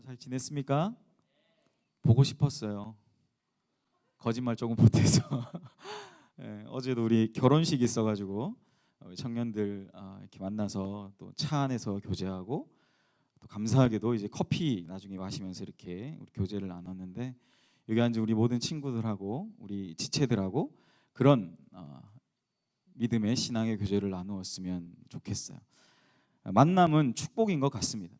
잘 지냈습니까? 보고 싶었어요. 거짓말 조금 못해서. 예, 어제도 우리 결혼식 있어가지고 우리 청년들 이렇게 만나서 또 차 안에서 교제하고 또 감사하게도 이제 커피 나중에 마시면서 이렇게 우리 교제를 나눴는데 여기 앉은 우리 모든 친구들하고 우리 지체들하고 그런 믿음의 신앙의 교제를 나누었으면 좋겠어요. 만남은 축복인 것 같습니다.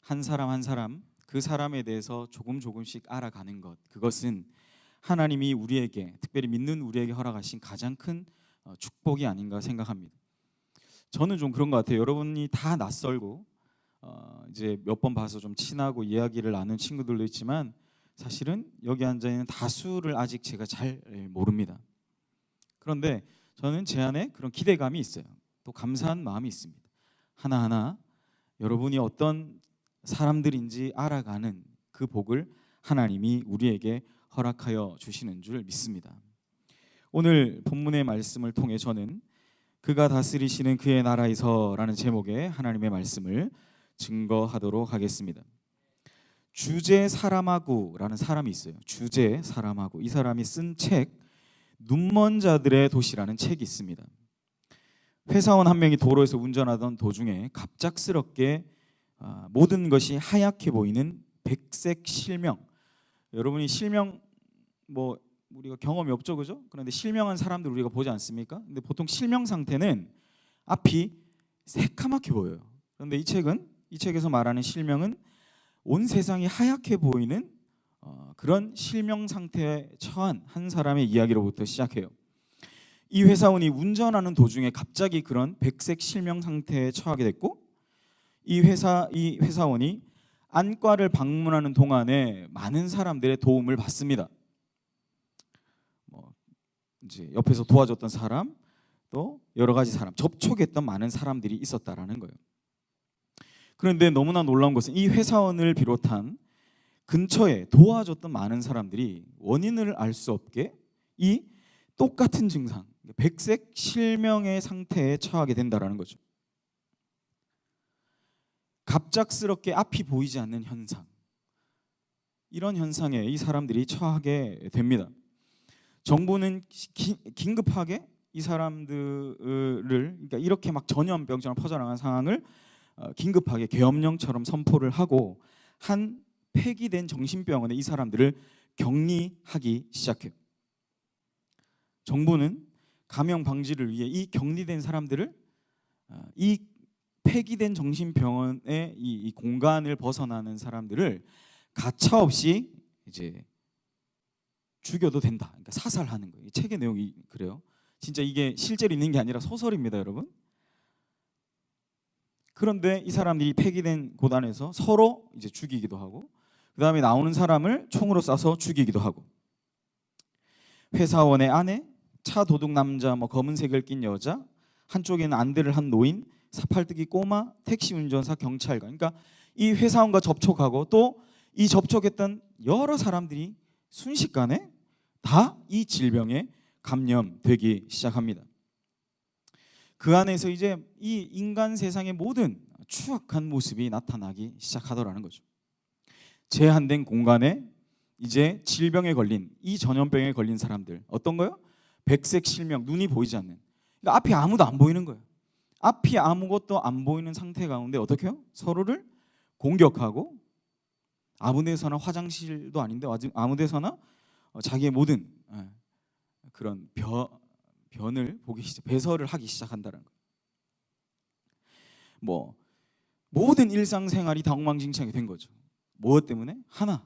한 사람 한 사람 그 사람에 대해서 조금씩 알아가는 것, 그것은 하나님이 우리에게, 특별히 믿는 우리에게 허락하신 가장 큰 축복이 아닌가 생각합니다. 저는 좀 그런 것 같아요. 여러분이 다 낯설고 이제 몇 번 봐서 좀 친하고 이야기를 나눈 친구들도 있지만 사실은 여기 앉아 있는 다수를 아직 제가 잘 모릅니다. 그런데 저는 제 안에 그런 기대감이 있어요. 또 감사한 마음이 있습니다. 하나하나 여러분이 어떤 사람들인지 알아가는 그 복을 하나님이 우리에게 허락하여 주시는 줄 믿습니다. 오늘 본문의 말씀을 통해 저는 그가 다스리시는 그의 나라에서라는 제목의 하나님의 말씀을 증거하도록 하겠습니다. 주제 사람하고라는 사람이 있어요. 주제 사람하고, 이 사람이 쓴 책 눈먼 자들의 도시라는 책이 있습니다. 회사원 한 명이 도로에서 운전하던 도중에 갑작스럽게 모든 것이 하얗게 보이는 백색 실명. 여러분이 실명 뭐 우리가 경험이 없죠, 그죠? 그런데 실명한 사람들 우리가 보지 않습니까? 근데 보통 실명 상태는 앞이 새카맣게 보여요. 그런데 이 책에서 말하는 실명은 온 세상이 하얗게 보이는 그런 실명 상태에 처한 한 사람의 이야기로부터 시작해요. 이 회사원이 운전하는 도중에 갑자기 그런 백색 실명 상태에 처하게 됐고, 이 회사원이 안과를 방문하는 동안에 많은 사람들의 도움을 받습니다. 이제 옆에서 도와줬던 사람, 또 여러 가지 사람, 접촉했던 많은 사람들이 있었다라는 거예요. 그런데 너무나 놀라운 것은 이 회사원을 비롯한 근처에 도와줬던 많은 사람들이 원인을 알 수 없게 이 똑같은 증상, 백색 실명의 상태에 처하게 된다라는 거죠. 갑작스럽게 앞이 보이지 않는 현상, 이런 현상에 이 사람들이 처하게 됩니다. 정부는 긴급하게 이 사람들을, 그러니까 이렇게 막 전염병처럼 퍼져나간 상황을 긴급하게 계엄령처럼 선포를 하고 한 폐기된 정신병원에 이 사람들을 격리하기 시작해요. 정부는 감염 방지를 위해 이 격리된 사람들을 이 폐기된 정신병원의 이 공간을 벗어나는 사람들을 가차없이 이제 죽여도 된다. 그러니까 사살하는 거예요. 이 책의 내용이 그래요. 진짜 이게 실제로 있는 게 아니라 소설입니다, 여러분. 그런데 이 사람들이 폐기된 곳 안에서 서로 이제 죽이기도 하고, 그 다음에 나오는 사람을 총으로 쏴서 죽이기도 하고, 회사원의 아내, 차 도둑 남자, 검은색을 낀 여자, 한쪽에는 안대를 한 노인, 사팔뜨기 꼬마, 택시 운전사, 경찰관. 그러니까 이 회사원과 접촉하고 또 이 접촉했던 여러 사람들이 순식간에 다 이 질병에 감염되기 시작합니다. 그 안에서 이제 이 인간 세상의 모든 추악한 모습이 나타나기 시작하더라는 거죠. 제한된 공간에 이제 질병에 걸린, 이 전염병에 걸린 사람들, 어떤 거요? 백색 실명, 눈이 보이지 않는, 그러니까 앞이 아무도 안 보이는 거예요. 앞이 아무것도 안 보이는 상태 가운데 어떻게 해요? 서로를 공격하고, 아무 데서나, 화장실도 아닌데 아무 데서나 자기의 모든 그런 변을 보기 시작, 배설을 하기 시작한다는 거예요. 모든 일상생활이 다 엉망진창이 된 거죠. 무엇 때문에? 하나,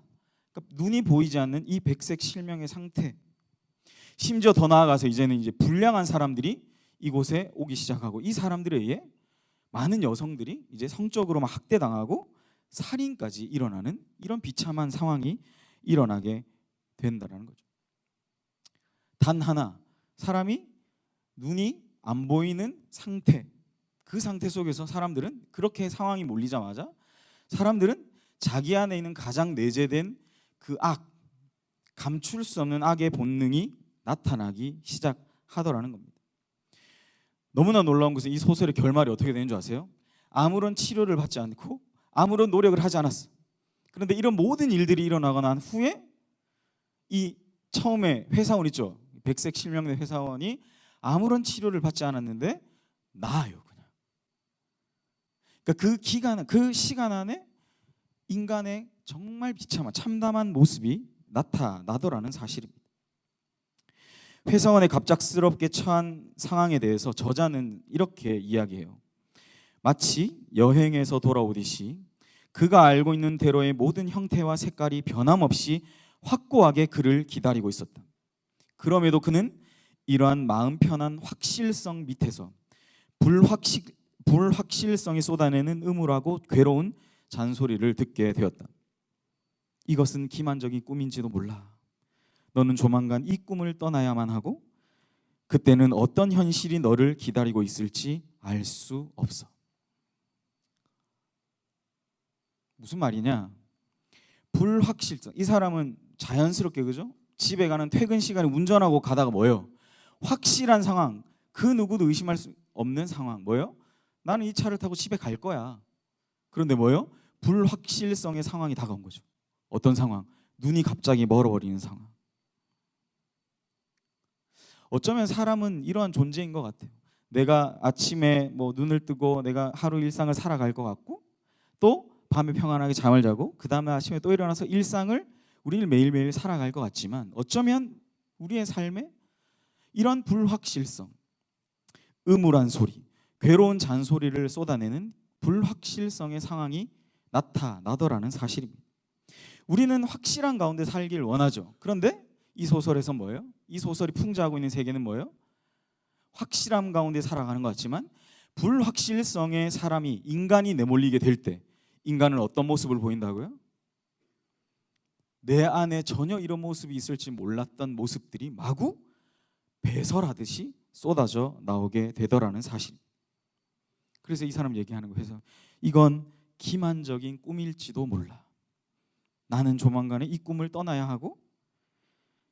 그러니까 눈이 보이지 않는 이 백색 실명의 상태. 심지어 더 나아가서 이제는 이제 불량한 사람들이 이곳에 오기 시작하고, 이 사람들에 의해 많은 여성들이 이제 성적으로 막 학대당하고 살인까지 일어나는 이런 비참한 상황이 일어나게 된다는 거죠. 단 하나, 사람이 눈이 안 보이는 상태, 그 상태 속에서 사람들은, 그렇게 상황이 몰리자마자 사람들은 자기 안에 있는 가장 내재된 그 악, 감출 수 없는 악의 본능이 나타나기 시작하더라는 겁니다. 너무나 놀라운 것은 이 소설의 결말이 어떻게 되는 줄 아세요? 아무런 치료를 받지 않고 아무런 노력을 하지 않았어. 그런데 이런 모든 일들이 일어나고 난 후에 이 처음에 회사원 있죠. 백색 실명된 회사원이 아무런 치료를 받지 않았는데 나아요. 그냥. 그러니까 그 시간 안에 인간의 정말 비참한 참담한 모습이 나타나더라는 사실입니다. 회사원의 갑작스럽게 처한 상황에 대해서 저자는 이렇게 이야기해요. 마치 여행에서 돌아오듯이 그가 알고 있는 대로의 모든 형태와 색깔이 변함없이 확고하게 그를 기다리고 있었다. 그럼에도 그는 이러한 마음 편한 확실성 밑에서 불확실성이 쏟아내는 음울하고 괴로운 잔소리를 듣게 되었다. 이것은 기만적인 꿈인지도 몰라. 너는 조만간 이 꿈을 떠나야만 하고 그때는 어떤 현실이 너를 기다리고 있을지 알 수 없어. 무슨 말이냐? 불확실성. 이 사람은 자연스럽게 그죠? 집에 가는 퇴근 시간에 운전하고 가다가 뭐예요? 확실한 상황. 그 누구도 의심할 수 없는 상황. 뭐예요? 나는 이 차를 타고 집에 갈 거야. 그런데 뭐예요? 불확실성의 상황이 다가온 거죠. 어떤 상황? 눈이 갑자기 멀어버리는 상황. 어쩌면 사람은 이러한 존재인 것 같아요. 내가 아침에 뭐 눈을 뜨고 내가 하루 일상을 살아갈 것 같고 또 밤에 평안하게 잠을 자고 그 다음에 아침에 또 일어나서 일상을 우리는 매일매일 살아갈 것 같지만 어쩌면 우리의 삶에 이런 불확실성, 음울한 소리, 괴로운 잔소리를 쏟아내는 불확실성의 상황이 나타나더라는 사실입니다. 우리는 확실한 가운데 살길 원하죠. 그런데 이 소설에서 뭐예요? 이 소설이 풍자하고 있는 세계는 뭐예요? 확실함 가운데 살아가는 것 같지만 불확실성의 사람이 인간이 내몰리게 될 때 인간은 어떤 모습을 보인다고요? 내 안에 전혀 이런 모습이 있을지 몰랐던 모습들이 마구 배설하듯이 쏟아져 나오게 되더라는 사실. 그래서 이 사람 얘기하는 거예요. 이건 기만적인 꿈일지도 몰라. 나는 조만간에 이 꿈을 떠나야 하고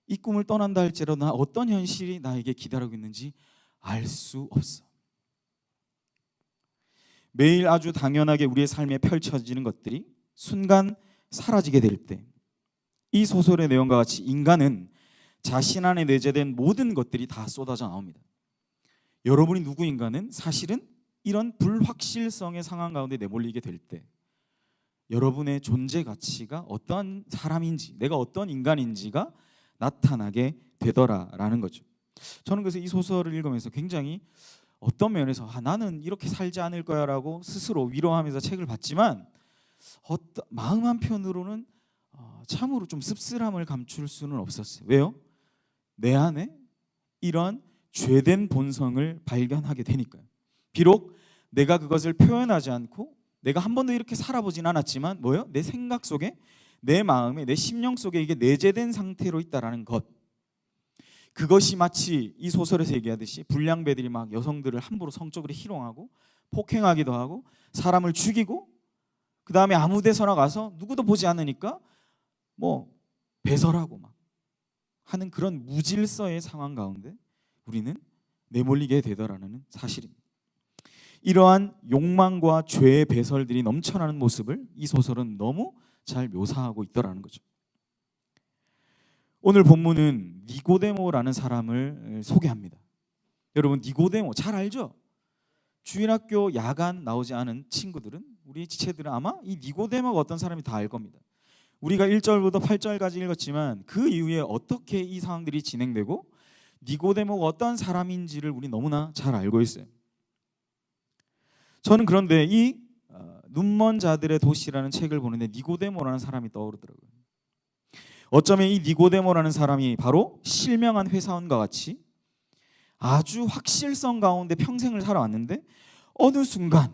이 꿈을 떠난다 할지라도 나 어떤 현실이 나에게 기다리고 있는지 알 수 없어. 매일 아주 당연하게 우리의 삶에 펼쳐지는 것들이 순간 사라지게 될 때 이 소설의 내용과 같이 인간은 자신 안에 내재된 모든 것들이 다 쏟아져 나옵니다. 여러분이 누구인가는 사실은 이런 불확실성의 상황 가운데 내몰리게 될 때 여러분의 존재 가치가 어떤 사람인지 내가 어떤 인간인지가 나타나게 되더라라는 거죠. 저는 그래서 이 소설을 읽으면서 굉장히 어떤 면에서 나는 이렇게 살지 않을 거야라고 스스로 위로하면서 책을 봤지만 마음 한편으로는 참으로 좀 씁쓸함을 감출 수는 없었어요. 왜요? 내 안에 이런 죄된 본성을 발견하게 되니까요. 비록 내가 그것을 표현하지 않고 내가 한 번도 이렇게 살아보진 않았지만 뭐예요? 내 생각 속에 내 마음에 내 심령 속에 이게 내재된 상태로 있다라는 것. 그것이 마치 이 소설에서 얘기하듯이 불량배들이 막 여성들을 함부로 성적으로 희롱하고 폭행하기도 하고 사람을 죽이고 그 다음에 아무 데서나 가서 누구도 보지 않으니까 뭐 배설하고 막 하는 그런 무질서의 상황 가운데 우리는 내몰리게 되더라는 사실입니다. 이러한 욕망과 죄의 배설들이 넘쳐나는 모습을 이 소설은 너무 잘 묘사하고 있더라는 거죠. 오늘 본문은 니고데모라는 사람을 소개합니다. 여러분 니고데모 잘 알죠? 주일학교 야간 나오지 않은 친구들은 우리 지체들은 아마 이 니고데모가 어떤 사람이 다 알 겁니다. 우리가 1절부터 8절까지 읽었지만 그 이후에 어떻게 이 상황들이 진행되고 니고데모가 어떤 사람인지를 우리 너무나 잘 알고 있어요. 저는 그런데 이 눈먼 자들의 도시라는 책을 보는데 니고데모라는 사람이 떠오르더라고요. 어쩌면 이 니고데모라는 사람이 바로 실명한 회사원과 같이 아주 확실성 가운데 평생을 살아왔는데 어느 순간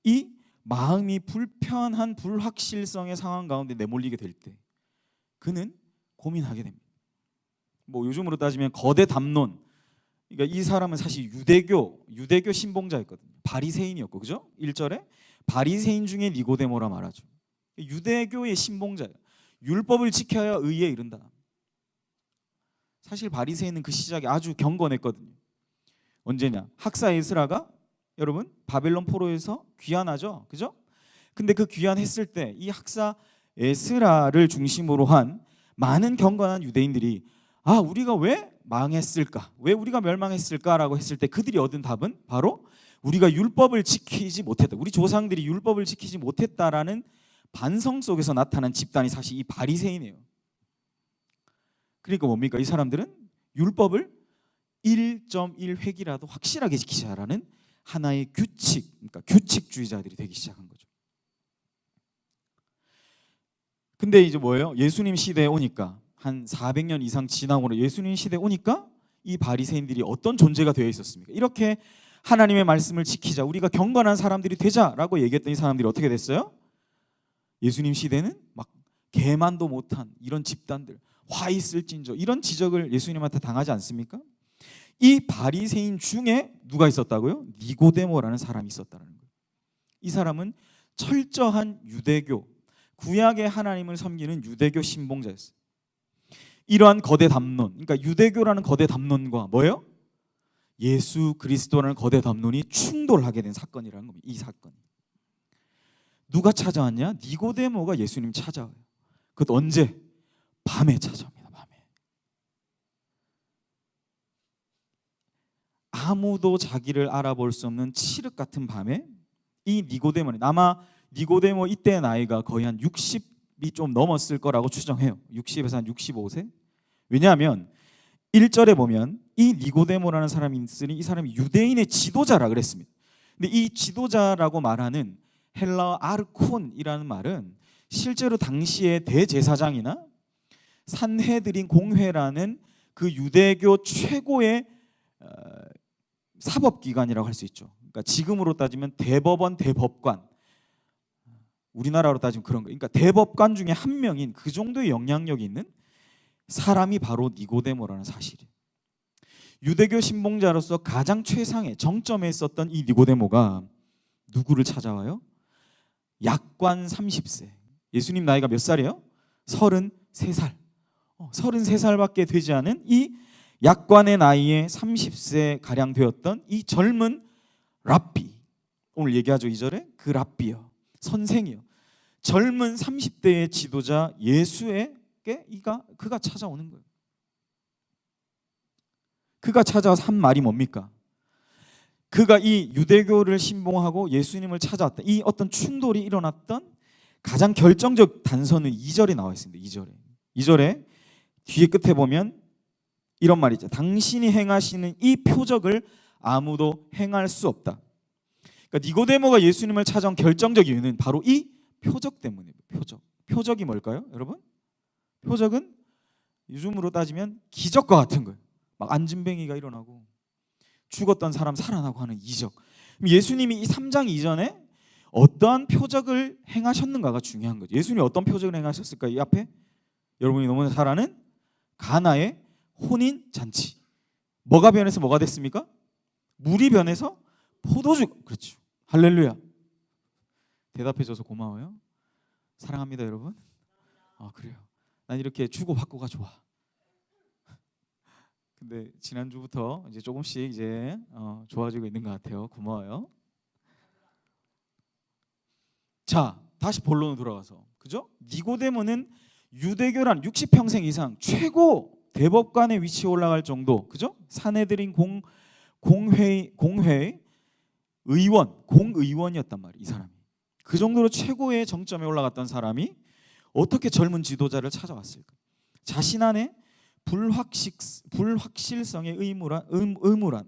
이 마음이 불편한 불확실성의 상황 가운데 내몰리게 될 때 그는 고민하게 됩니다. 뭐 요즘으로 따지면 거대 담론. 그러니까 이 사람은 사실 유대교 신봉자였거든요. 바리새인이었고 그죠? 1절에 바리새인 중에 니고데모라 말하죠. 유대교의 신봉자예요. 율법을 지켜야 의에 이른다. 사실 바리새인은 그 시작에 아주 경건했거든요. 언제냐? 학사 에스라가 여러분 바벨론 포로에서 귀환하죠, 그죠? 근데 그 귀환했을 때 이 학사 에스라를 중심으로 한 많은 경건한 유대인들이 우리가 왜 망했을까? 왜 우리가 멸망했을까라고 했을 때 그들이 얻은 답은 바로 우리가 율법을 지키지 못했다. 우리 조상들이 율법을 지키지 못했다라는 반성 속에서 나타난 집단이 사실 이 바리새인이에요. 그러니까 뭡니까? 이 사람들은 율법을 1.1획이라도 확실하게 지키자라는 하나의 규칙, 그러니까 규칙주의자들이 되기 시작한 거죠. 근데 이제 뭐예요? 예수님 시대에 오니까 한 400년 이상 지나고 예수님 시대에 오니까 이 바리새인들이 어떤 존재가 되어 있었습니까? 이렇게 하나님의 말씀을 지키자, 우리가 경건한 사람들이 되자라고 얘기했던 이 사람들이 어떻게 됐어요? 예수님 시대는 막 개만도 못한 이런 집단들, 화 있을진저 이런 지적을 예수님한테 당하지 않습니까? 이 바리새인 중에 누가 있었다고요? 니고데모라는 사람이 있었다는 거예요. 이 사람은 철저한 유대교, 구약의 하나님을 섬기는 유대교 신봉자였어요. 이러한 거대 담론, 그러니까 유대교라는 거대 담론과 뭐예요? 예수 그리스도라는 거대 담론이 충돌하게 된 사건이라는 겁니다. 이 사건. 누가 찾아왔냐? 니고데모가 예수님 찾아와요. 그것도 언제? 밤에 찾아옵니다. 밤에. 아무도 자기를 알아볼 수 없는 칠흑 같은 밤에 이 니고데모는, 아마 니고데모 이때 나이가 거의 한 60이 좀 넘었을 거라고 추정해요. 60에서 한 65세. 왜냐하면 1절에 보면 이 니고데모라는 사람이 있으니 이 사람이 유대인의 지도자라 그랬습니다. 근데 이 지도자라고 말하는 헬라어 아르콘이라는 말은 실제로 당시의 대제사장이나 산헤드린 공회라는 그 유대교 최고의 사법기관이라고 할 수 있죠. 그러니까 지금으로 따지면 대법원, 대법관, 우리나라로 따지면 그런 거예요. 그러니까 대법관 중에 한 명인 그 정도의 영향력이 있는 사람이 바로 니고데모라는 사실이에요. 유대교 신봉자로서 가장 최상의 정점에 있었던 이 니고데모가 누구를 찾아와요? 약관 30세. 예수님 나이가 몇 살이에요? 33살. 33살밖에 되지 않은 이 약관의 나이에 30세 가량 되었던 이 젊은 랍비, 오늘 얘기하죠 2절에 그 랍비요, 선생이요, 젊은 30대의 지도자 예수에게 그가 찾아오는 거예요. 그가 찾아와서 한 말이 뭡니까? 그가 이 유대교를 신봉하고 예수님을 찾아왔다, 이 어떤 충돌이 일어났던 가장 결정적 단서는 2절에 나와 있습니다. 2절에 뒤에 끝에 보면 이런 말이죠. 당신이 행하시는 이 표적을 아무도 행할 수 없다. 그러니까 니고데모가 예수님을 찾아온 결정적 이유는 바로 이 표적 때문입니다. 표적이 뭘까요, 여러분? 표적은 요즘으로 따지면 기적과 같은 거예요. 막 안진뱅이가 일어나고 죽었던 사람 살아나고 하는 이적. 예수님이 이 3장 이전에 어떠한 표적을 행하셨는가가 중요한 거죠. 예수님이 어떤 표적을 행하셨을까? 이 앞에 여러분이 너무 잘 아는 가나의 혼인 잔치. 뭐가 변해서 뭐가 됐습니까? 물이 변해서 포도주. 그렇죠. 할렐루야. 대답해줘서 고마워요. 사랑합니다, 여러분. 그래요. 난 이렇게 주고받고가 좋아. 근데 지난주부터 이제 조금씩 이제 좋아지고 있는 것 같아요. 고마워요. 자, 다시 본론으로 돌아가서, 그죠? 니고데모는 유대교란 60평생 이상 최고 대법관의 위치에 올라갈 정도, 그죠? 산헤드린 공회 의원, 공의원이었단 말이에요. 이 사람이 그 정도로 최고의 정점에 올라갔던 사람이 어떻게 젊은 지도자를 찾아왔을까? 자신 안에 불확실성의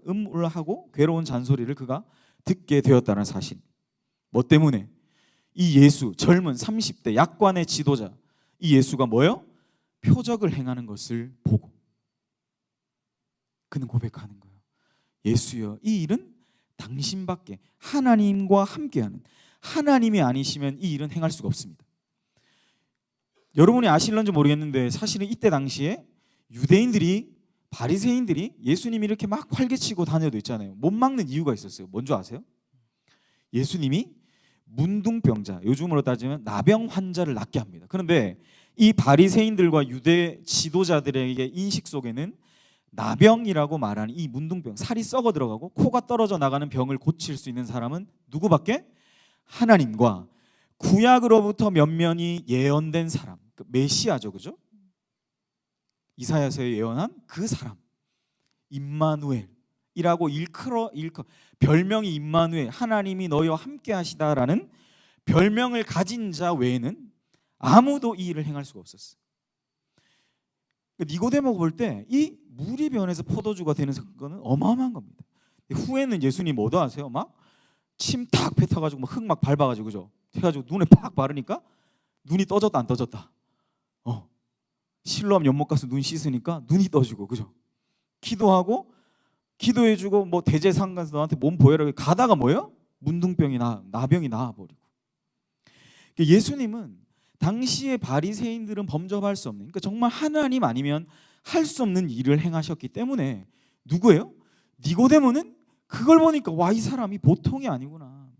음울하고 괴로운 잔소리를 그가 듣게 되었다는 사실. 뭐 때문에? 이 예수, 젊은 30대 약관의 지도자, 이 예수가 뭐예요? 표적을 행하는 것을 보고 그는 고백하는 거예요. 예수여, 이 일은 당신밖에, 하나님과 함께하는, 하나님이 아니시면 이 일은 행할 수가 없습니다. 여러분이 아실런지 모르겠는데 사실은 이때 당시에 유대인들이, 바리새인들이 예수님이 이렇게 막 활개치고 다녀도 있잖아요. 못 막는 이유가 있었어요. 뭔지 아세요? 예수님이 문둥병자, 요즘으로 따지면 나병 환자를 낫게 합니다. 그런데 이 바리새인들과 유대 지도자들에게 인식 속에는 나병이라고 말하는 이 문둥병, 살이 썩어 들어가고 코가 떨어져 나가는 병을 고칠 수 있는 사람은 누구밖에? 하나님과 구약으로부터 면면이 예언된 사람, 메시아죠, 그죠? 이사야서에 예언한 그 사람, 임마누엘이라고 일컬어 별명이 임마누엘, 하나님이 너희와 함께 하시다라는 별명을 가진 자 외에는 아무도 이 일을 행할 수가 없었어요. 니고데모가 볼 때 이 물이 변해서 포도주가 되는 사건은 어마어마한 겁니다. 후에는 예수님 뭐도 아세요? 막 침 탁 뱉어가지고 흙 막 밟아가지고, 그죠? 해가지고 눈에 팍 바르니까 눈이 떠졌다 안 떠졌다. 실로암 연못 가서 눈 씻으니까 눈이 떠지고, 그죠? 기도하고 기도해주고 뭐 대제상 가서 너한테 몸 보여라 가다가 뭐예요? 문둥병이 나병이 나와버리고. 예수님은 당시의 바리새인들은 범접할 수 없는, 그러니까 정말 하나님 아니면 할 수 없는 일을 행하셨기 때문에 누구예요? 니고데모는 그걸 보니까 와, 이 사람이 보통이 아니구나.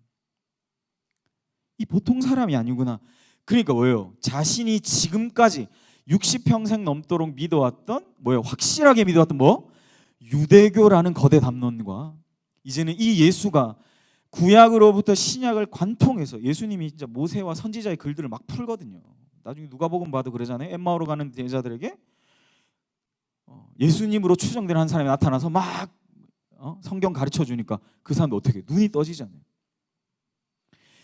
이 보통 사람이 아니구나. 그러니까 뭐예요? 자신이 지금까지 60평생 넘도록 믿어왔던 뭐예요? 확실하게 믿어왔던 뭐? 유대교라는 거대 담론과 이제는 이 예수가 구약으로부터 신약을 관통해서, 예수님이 진짜 모세와 선지자의 글들을 막 풀거든요. 나중에 누가복음 봐도 그러잖아요. 엠마오로 가는 제자들에게 예수님으로 추정되는 한 사람이 나타나서 막 성경 가르쳐 주니까 그 사람도 어떻게 눈이 떠지잖아요.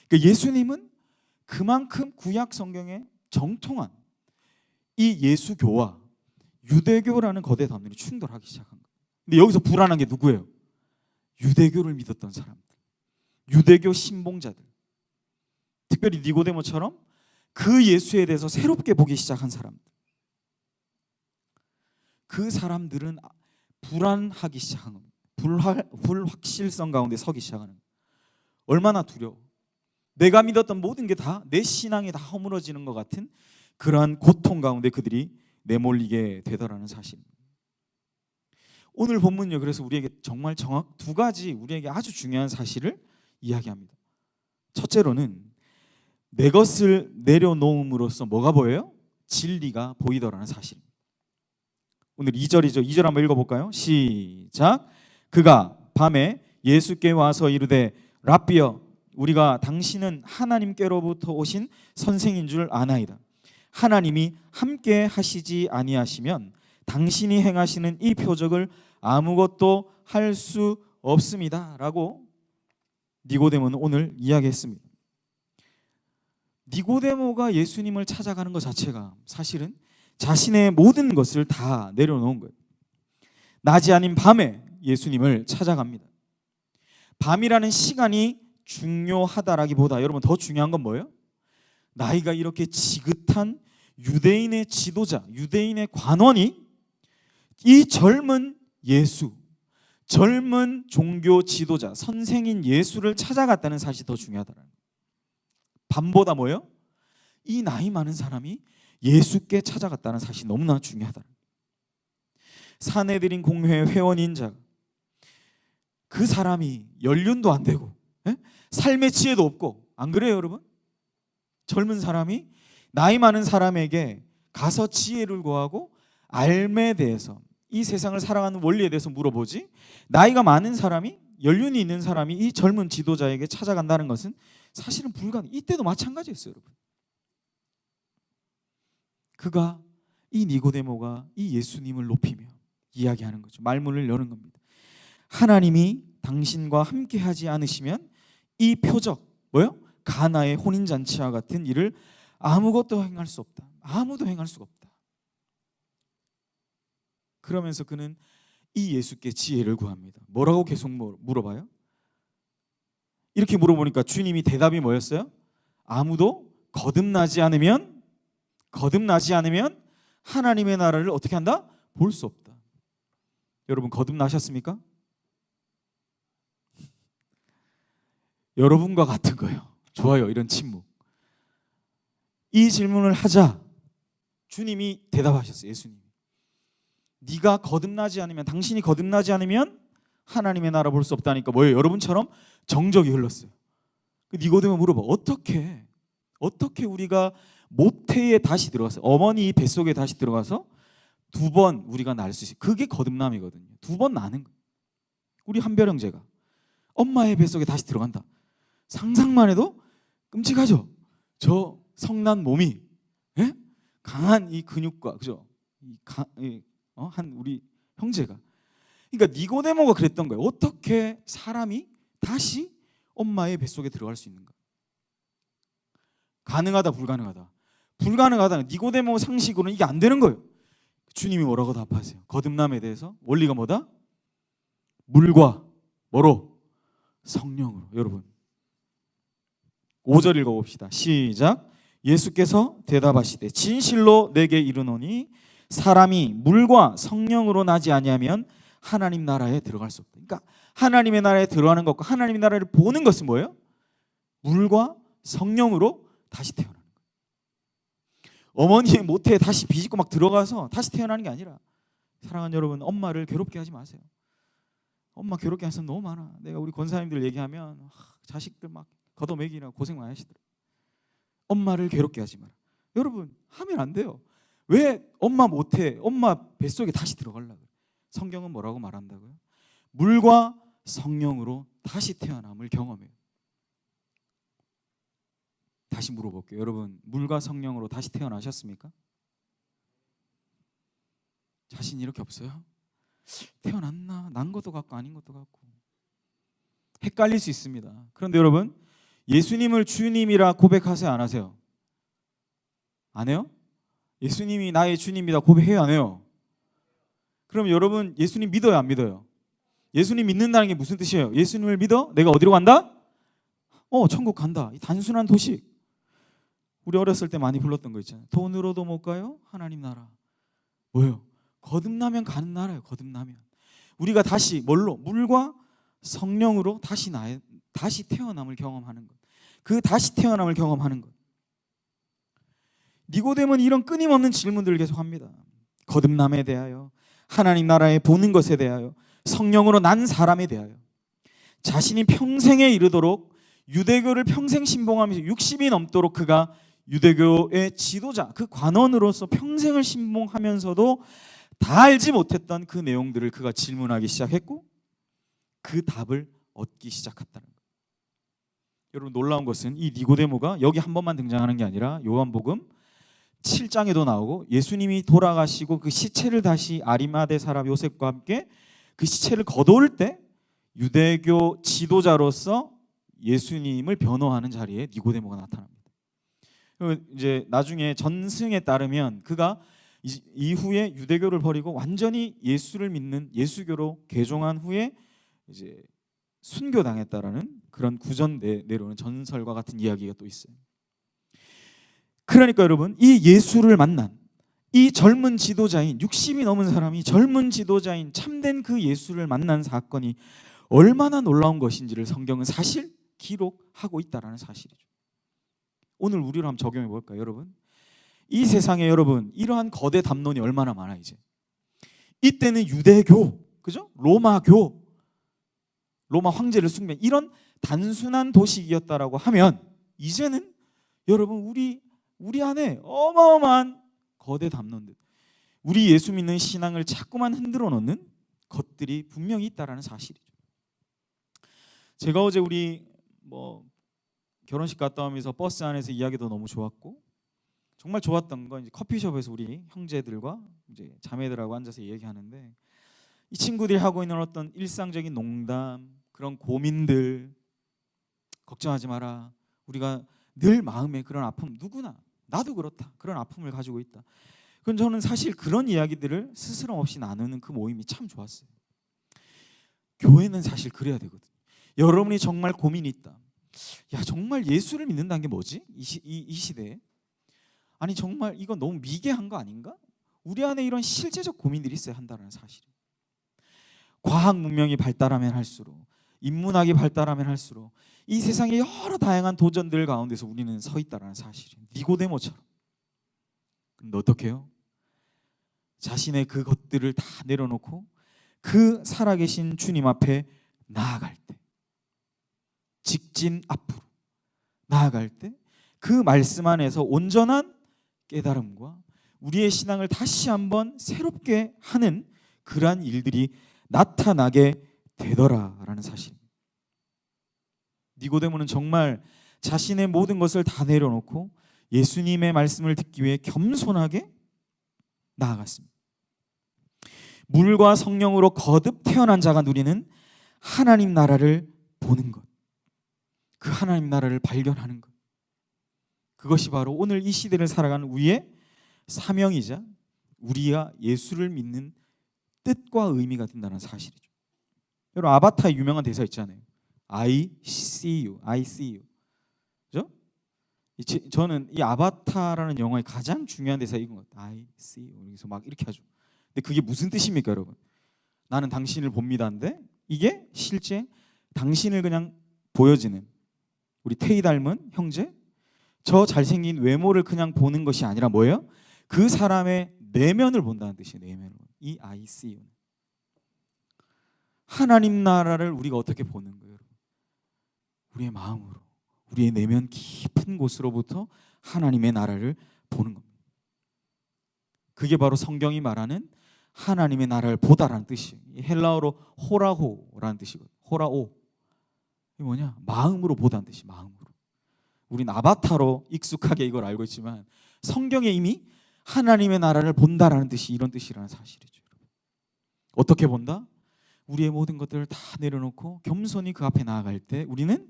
그러니까 예수님은 그만큼 구약 성경에 정통한 이 예수교와 유대교라는 거대 담론이 충돌하기 시작한 거예요. 근데 여기서 불안한 게 누구예요? 유대교를 믿었던 사람들, 유대교 신봉자들, 특별히 니고데모처럼 그 예수에 대해서 새롭게 보기 시작한 사람들. 그 사람들은 불안하기 시작한 겁니다. 불확실성 가운데 서기 시작하는 거예요. 얼마나 두려워. 내가 믿었던 모든 게 다 내 신앙이 다 허물어지는 것 같은 그러한 고통 가운데 그들이 내몰리게 되더라는 사실입니다. 오늘 본문요, 그래서 우리에게 정말 두 가지 우리에게 아주 중요한 사실을 이야기합니다. 첫째로는 내 것을 내려놓음으로써 뭐가 보여요? 진리가 보이더라는 사실입니다. 오늘 2절이죠. 2절 한번 읽어볼까요? 시작. 그가 밤에 예수께 와서 이르되 랍비여, 우리가 당신은 하나님께로부터 오신 선생인 줄 아나이다. 하나님이 함께 하시지 아니하시면 당신이 행하시는 이 표적을 아무것도 할 수 없습니다. 라고 니고데모는 오늘 이야기했습니다. 니고데모가 예수님을 찾아가는 것 자체가 사실은 자신의 모든 것을 다 내려놓은 거예요. 낮이 아닌 밤에 예수님을 찾아갑니다. 밤이라는 시간이 중요하다라기보다 여러분 더 중요한 건 뭐예요? 나이가 이렇게 지긋한 유대인의 지도자, 유대인의 관원이 이 젊은 예수, 젊은 종교 지도자, 선생인 예수를 찾아갔다는 사실이 더 중요하다는 거예요. 밤보다 뭐예요? 이 나이 많은 사람이 예수께 찾아갔다는 사실이 너무나 중요하다. 사내들인 공회 회원인 자, 그 사람이 연륜도 안 되고 삶의 지혜도 없고, 안 그래요 여러분? 젊은 사람이 나이 많은 사람에게 가서 지혜를 구하고 삶에 대해서, 이 세상을 살아가는 원리에 대해서 물어보지, 나이가 많은 사람이, 연륜이 있는 사람이 이 젊은 지도자에게 찾아간다는 것은 사실은 불가능. 이때도 마찬가지였어요 여러분. 그가, 이 니고데모가 이 예수님을 높이며 이야기하는 거죠. 말문을 여는 겁니다. 하나님이 당신과 함께 하지 않으시면 이 표적, 뭐요? 가나의 혼인잔치와 같은 일을 아무것도 행할 수 없다. 아무도 행할 수가 없다. 그러면서 그는 이 예수께 지혜를 구합니다. 뭐라고 계속 물어봐요? 이렇게 물어보니까 주님이 대답이 뭐였어요? 아무도 거듭나지 않으면 하나님의 나라를 어떻게 한다? 볼 수 없다. 여러분 거듭나셨습니까? 여러분과 같은 거예요. 좋아요, 이런 침묵. 이 질문을 하자 주님이 대답하셨어요. 예수님, 네가 거듭나지 않으면, 당신이 거듭나지 않으면 하나님의 나라 볼 수 없다니까 뭐예요? 여러분처럼 정적이 흘렀어요. 니고데모 물어봐. 어떻게 우리가 모태에 다시 들어가서, 어머니 뱃속에 다시 들어가서 2번 우리가 날 수 있어요. 그게 거듭남이거든요. 2번 나는 거예요. 우리 한별형제가 엄마의 뱃속에 다시 들어간다. 상상만 해도 끔찍하죠. 저 성난 몸이, 예? 강한 이 근육과, 그죠? 한 우리 형제가, 그러니까 니고데모가 그랬던 거예요. 어떻게 사람이 다시 엄마의 뱃속에 들어갈 수 있는가? 가능하다, 불가능하다. 불가능하다는 니고데모 상식으로는 이게 안 되는 거예요. 주님이 뭐라고 답하세요? 거듭남에 대해서 원리가 뭐다? 물과 뭐로? 성령으로. 여러분 5절 읽어봅시다. 시작. 예수께서 대답하시되 진실로 내게 이르노니 사람이 물과 성령으로 나지 아니하면 하나님 나라에 들어갈 수 없다. 그러니까 하나님의 나라에 들어가는 것과 하나님의 나라를 보는 것은 뭐예요? 물과 성령으로 다시 태어나는 거예요. 어머니의 모태에 다시 비집고 막 들어가서 다시 태어나는 게 아니라, 사랑하는 여러분, 엄마를 괴롭게 하지 마세요. 엄마 괴롭게 하는 사람 너무 많아. 내가 우리 권사님들 얘기하면 자식들 막 걷어먹이느라 고생 많이 하시더라고요. 엄마를 괴롭게 하지 마라. 여러분 하면 안 돼요. 왜 엄마 모태, 엄마 뱃속에 다시 들어가려고? 성경은 뭐라고 말한다고요? 물과 성령으로 다시 태어남을 경험해요. 다시 물어볼게요. 여러분 물과 성령으로 다시 태어나셨습니까? 자신 이렇게 없어요? 태어났나? 난 것도 같고 아닌 것도 같고 헷갈릴 수 있습니다. 그런데 여러분 예수님을 주님이라 고백하세요, 안 하세요? 안 해요? 예수님이 나의 주님이다 고백해요, 안 해요? 그럼 여러분 예수님 믿어요, 안 믿어요? 예수님 믿는다는 게 무슨 뜻이에요? 예수님을 믿어? 내가 어디로 간다? 천국 간다. 이 단순한 도식. 우리 어렸을 때 많이 불렀던 거 있잖아요. 돈으로도 못 가요? 하나님 나라. 뭐예요? 거듭나면 가는 나라예요. 거듭나면 우리가 다시 뭘로? 물과 성령으로 다시 태어남을 경험하는 것. 그 다시 태어남을 경험하는 것. 니고데모는 이런 끊임없는 질문들을 계속합니다. 거듭남에 대하여, 하나님 나라에 보는 것에 대하여, 성령으로 난 사람에 대하여. 자신이 평생에 이르도록 유대교를 평생 신봉하면서 60이 넘도록 그가 유대교의 지도자, 그 관원으로서 평생을 신봉하면서도 다 알지 못했던 그 내용들을 그가 질문하기 시작했고 그 답을 얻기 시작했다는 거예요. 여러분 놀라운 것은 이 니고데모가 여기 한 번만 등장하는 게 아니라 요한복음 7장에도 나오고 예수님이 돌아가시고 그 시체를 다시 아리마대 사람 요셉과 함께 그 시체를 걷어올 때 유대교 지도자로서 예수님을 변호하는 자리에 니고데모가 나타납니다. 이제 나중에 전승에 따르면 그가 이후에 유대교를 버리고 완전히 예수를 믿는 예수교로 개종한 후에 이제 순교당했다라는 그런 구전 내려오는 전설과 같은 이야기가 또 있어요. 그러니까 여러분 이 예수를 만난 이 젊은 지도자인 60이 넘은 사람이 젊은 지도자인 참된 그 예수를 만난 사건이 얼마나 놀라운 것인지를 성경은 사실 기록하고 있다라는 사실이죠. 오늘 우리로 한번 적용해 볼까요, 여러분? 이 세상에 여러분 이러한 거대 담론이 얼마나 많아 이제. 이때는 유대교, 그죠? 로마교, 로마 황제를 숭배 이런 단순한 도식이었다라고 하면 이제는 여러분 우리 안에 어마어마한 거대 담론들, 우리 예수 믿는 신앙을 자꾸만 흔들어 놓는 것들이 분명히 있다라는 사실이죠. 제가 어제 우리 결혼식 갔다 오면서 버스 안에서 이야기도 너무 좋았고 정말 좋았던 건 이제 커피숍에서 우리 형제들과 이제 자매들하고 앉아서 얘기하는데 이 친구들이 하고 있는 어떤 일상적인 농담, 그런 고민들, 걱정하지 마라. 우리가 늘 마음에 그런 아픔, 누구나 나도 그렇다. 그런 아픔을 가지고 있다. 그건 저는 사실 그런 이야기들을 스스럼 없이 나누는 그 모임이 참 좋았어요. 교회는 사실 그래야 되거든요. 여러분이 정말 고민이 있다. 야 정말 예수를 믿는다는 게 뭐지? 이 시대에. 아니 정말 이거 너무 미개한 거 아닌가? 우리 안에 이런 실제적 고민들이 있어야 한다는 사실이에요. 과학 문명이 발달하면 할수록, 인문학이 발달하면 할수록 이 세상의 여러 다양한 도전들 가운데서 우리는 서 있다는 사실이에요. 니고데모처럼. 근데 어떻게 해요? 자신의 그 것들을 다 내려놓고 그 살아계신 주님 앞에 나아갈 때, 직진 앞으로 나아갈 때 그 말씀 안에서 온전한 깨달음과 우리의 신앙을 다시 한번 새롭게 하는 그러한 일들이 나타나게 되더라라는 사실입니다. 니고데모는 정말 자신의 모든 것을 다 내려놓고 예수님의 말씀을 듣기 위해 겸손하게 나아갔습니다. 물과 성령으로 거듭 태어난 자가 누리는 하나님 나라를 보는 것, 그 하나님 나라를 발견하는 것, 그것이 바로 오늘 이 시대를 살아가는 우리의 사명이자 우리가 예수를 믿는 뜻과 의미가 된다는 사실이죠. 여러분, 아바타의 유명한 대사 있잖아요. I see you, I see you. 그죠? 저는 이 아바타라는 영화의 가장 중요한 대사 이건 것 같아요. I see you. 여기서 막 이렇게 하죠. 근데 그게 무슨 뜻입니까, 여러분? 나는 당신을 봅니다인데 이게 실제 당신을 그냥 보여지는 우리 태희 닮은 형제, 저 잘생긴 외모를 그냥 보는 것이 아니라 뭐예요? 그 사람의 내면을 본다는 뜻이에요. 내면을. 이 I see you. 하나님 나라를 우리가 어떻게 보는 거예요, 여러분? 우리의 마음으로, 우리의 내면 깊은 곳으로부터 하나님의 나라를 보는 겁니다. 그게 바로 성경이 말하는 하나님의 나라를 보다라는 뜻이에요. 헬라어로 호라호라는 뜻이거든요. 호라오. 이게 뭐냐? 마음으로 보다는 뜻이 마음으로. 우린 아바타로 익숙하게 이걸 알고 있지만 성경에 이미 하나님의 나라를 본다라는 뜻이 이런 뜻이라는 사실이죠. 어떻게 본다? 우리의 모든 것들을 다 내려놓고 겸손히 그 앞에 나아갈 때 우리는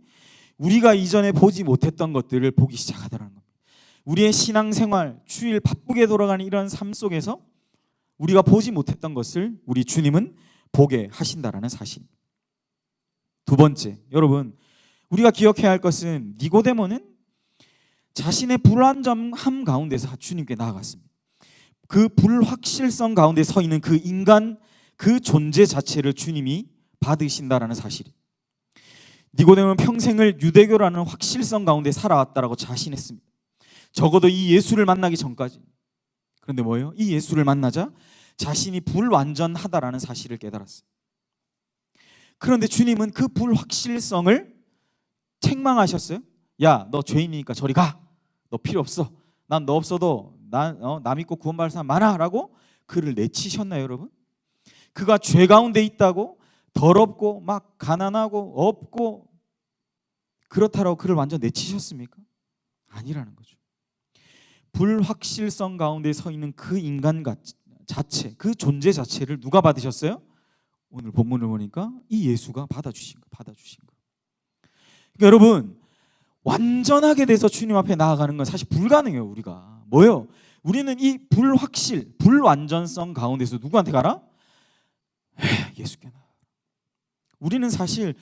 우리가 이전에 보지 못했던 것들을 보기 시작하더라는 겁니다. 우리의 신앙생활, 주일 바쁘게 돌아가는 이런 삶 속에서 우리가 보지 못했던 것을 우리 주님은 보게 하신다라는 사실입니다. 두 번째, 여러분, 우리가 기억해야 할 것은 니고데모는 자신의 불완전함 가운데서 주님께 나아갔습니다. 그 불확실성 가운데 서 있는 그 인간, 그 존재 자체를 주님이 받으신다라는 사실입니다. 니고데모는 평생을 유대교라는 확실성 가운데 살아왔다라고 자신했습니다. 적어도 이 예수를 만나기 전까지. 그런데 뭐예요? 이 예수를 만나자 자신이 불완전하다라는 사실을 깨달았어요. 그런데 주님은 그 불확실성을 책망하셨어요. 야, 너 죄인이니까 저리 가. 너 필요 없어. 난 너 없어도 나 믿고 구원받을 사람 많아 라고 그를 내치셨나요, 여러분? 그가 죄 가운데 있다고 더럽고 막 가난하고 없고 그렇다라고 그를 완전 내치셨습니까? 아니라는 거죠. 불확실성 가운데 서 있는 그 인간 자체, 그 존재 자체를 누가 받으셨어요? 오늘 본문을 보니까 이 예수가 받아주신 거. 그러니까 여러분, 완전하게 돼서 주님 앞에 나아가는 건 사실 불가능해요. 우리가 뭐예요? 우리는 이 불완전성 가운데서 누구한테 가라? 예수께 나아가. 우리는 사실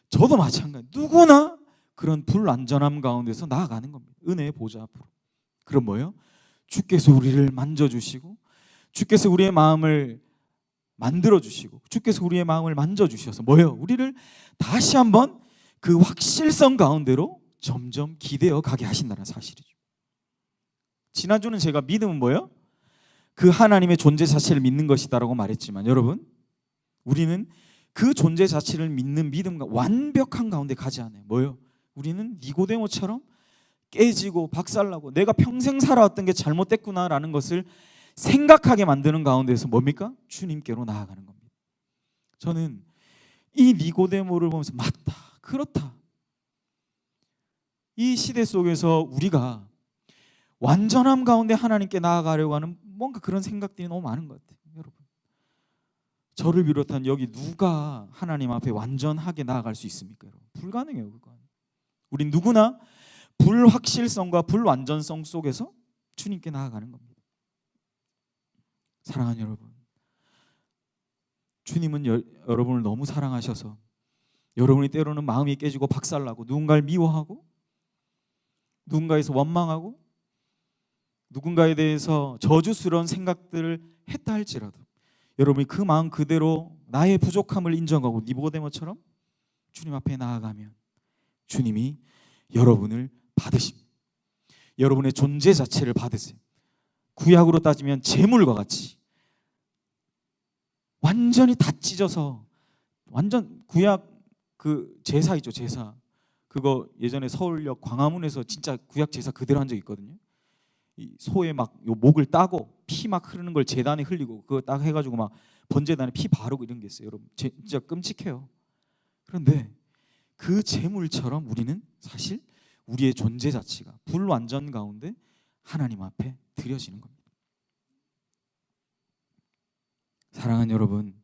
저도 마찬가지. 누구나 그런 불완전함 가운데서 나아가는 겁니다. 은혜의 보좌 앞으로. 그럼 뭐예요? 주께서 우리를 만져주시고 주께서 우리의 마음을 만들어주시고 주께서 우리의 마음을 만져주셔서 뭐예요? 우리를 다시 한번 그 확실성 가운데로 점점 기대어 가게 하신다는 사실이죠. 지난주는 제가 믿음은 뭐예요? 그 하나님의 존재 자체를 믿는 것이다라고 말했지만 여러분, 우리는 그 존재 자체를 믿는 믿음과 완벽한 가운데 가지 않아요. 뭐예요? 우리는 니고데모처럼 깨지고 박살나고 내가 평생 살아왔던 게 잘못됐구나라는 것을 생각하게 만드는 가운데서 뭡니까? 주님께로 나아가는 겁니다. 저는 이 니고데모를 보면서 맞다, 그렇다. 이 시대 속에서 우리가 완전함 가운데 하나님께 나아가려고 하는 뭔가 그런 생각들이 너무 많은 것 같아요. 여러분, 저를 비롯한 여기 누가 하나님 앞에 완전하게 나아갈 수 있습니까? 여러분? 불가능해요. 그건. 우린 누구나 불확실성과 불완전성 속에서 주님께 나아가는 겁니다. 사랑하는 여러분, 주님은 여러분을 너무 사랑하셔서 여러분이 때로는 마음이 깨지고 박살나고 누군가를 미워하고 누군가에서 원망하고 누군가에 대해서 저주스러운 생각들을 했다 할지라도 여러분이 그 마음 그대로 나의 부족함을 인정하고 니고데모처럼 주님 앞에 나아가면 주님이 여러분을 받으십니다. 여러분의 존재 자체를 받으세요. 구약으로 따지면 제물과 같이 완전히 다 찢어서 완전 구약 그 제사 있죠, 제사. 그거 예전에 서울역 광화문에서 진짜 구약 제사 그대로 한 적 있거든요. 이 소의 막 요 목을 따고 피 막 흐르는 걸 제단에 흘리고 그거 딱 해가지고 막 번제단에 피 바르고 이런 게 있어요. 여러분 진짜 끔찍해요. 그런데 그 제물처럼 우리는 사실 우리의 존재 자체가 불완전 가운데 하나님 앞에 드려지는 겁니다. 사랑하는 여러분,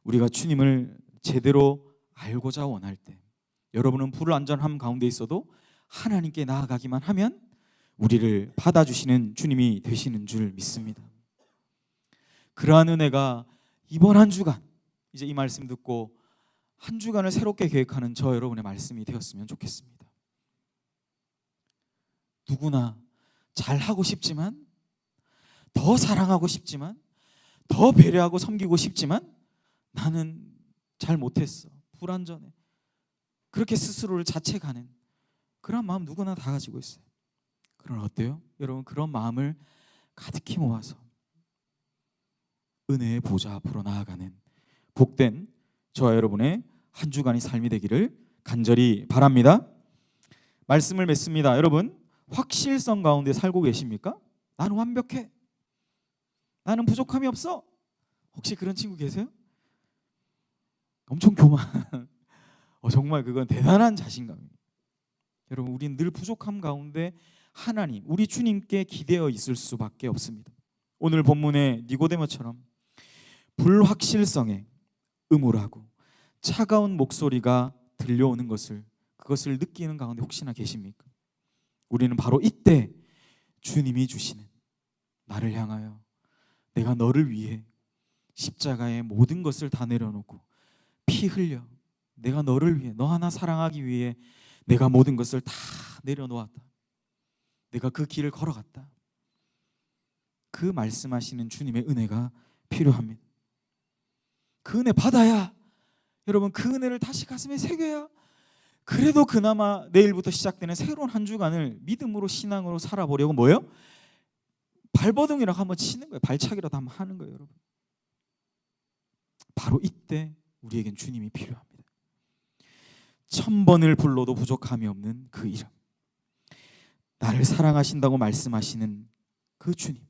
우리가 주님을 제대로 알고자 원할 때, 여러분은 불완전함 가운데 있어도 하나님께 나아가기만 하면 우리를 받아주시는 주님이 되시는 줄 믿습니다. 그러한 은혜가 이번 한 주간, 이제 이 말씀 듣고 한 주간을 새롭게 계획하는 저 여러분의 말씀이 되었으면 좋겠습니다. 누구나 잘하고 싶지만, 더 사랑하고 싶지만, 더 배려하고 섬기고 싶지만 나는 잘 못했어, 불완전해, 그렇게 스스로를 자책하는 그런 마음 누구나 다 가지고 있어요. 그러나 어때요? 여러분, 그런 마음을 가득히 모아서 은혜의 보좌 앞으로 나아가는 복된 저와 여러분의 한 주간의 삶이 되기를 간절히 바랍니다. 말씀을 맺습니다. 여러분, 확실성 가운데 살고 계십니까? 나는 완벽해, 나는 부족함이 없어. 혹시 그런 친구 계세요? 엄청 교만. 정말 그건 대단한 자신감입니다. 여러분, 우리는 늘 부족함 가운데 하나님, 우리 주님께 기대어 있을 수밖에 없습니다. 오늘 본문의 니고데모처럼 불확실성에 음울하고 차가운 목소리가 들려오는 그것을 느끼는 가운데 혹시나 계십니까? 우리는 바로 이때 주님이 주시는, 나를 향하여 내가 너를 위해 십자가의 모든 것을 다 내려놓고 피 흘려 내가 너를 위해, 너 하나 사랑하기 위해 내가 모든 것을 다 내려놓았다, 내가 그 길을 걸어갔다, 그 말씀하시는 주님의 은혜가 필요합니다. 그 은혜 받아야, 여러분, 그 은혜를 다시 가슴에 새겨야 그래도 그나마 내일부터 시작되는 새로운 한 주간을 믿음으로, 신앙으로 살아보려고 뭐예요? 발버둥이라고 한번 치는 거예요. 발차기라도 한번 하는 거예요. 여러분, 바로 이때 우리에겐 주님이 필요합니다. 1000번을 불러도 부족함이 없는 그 이름, 나를 사랑하신다고 말씀하시는 그 주님,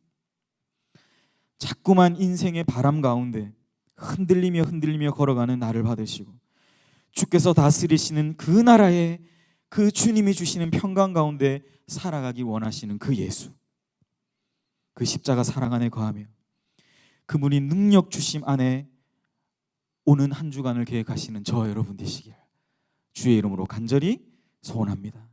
자꾸만 인생의 바람 가운데 흔들리며 걸어가는 나를 받으시고 주께서 다스리시는 그 나라에 그 주님이 주시는 평강 가운데 살아가기 원하시는 그 예수, 그 십자가 사랑 안에 거하며 그분이 능력 주심 안에 오는 한 주간을 계획하시는 저 여러분 되시길 주의 이름으로 간절히 소원합니다.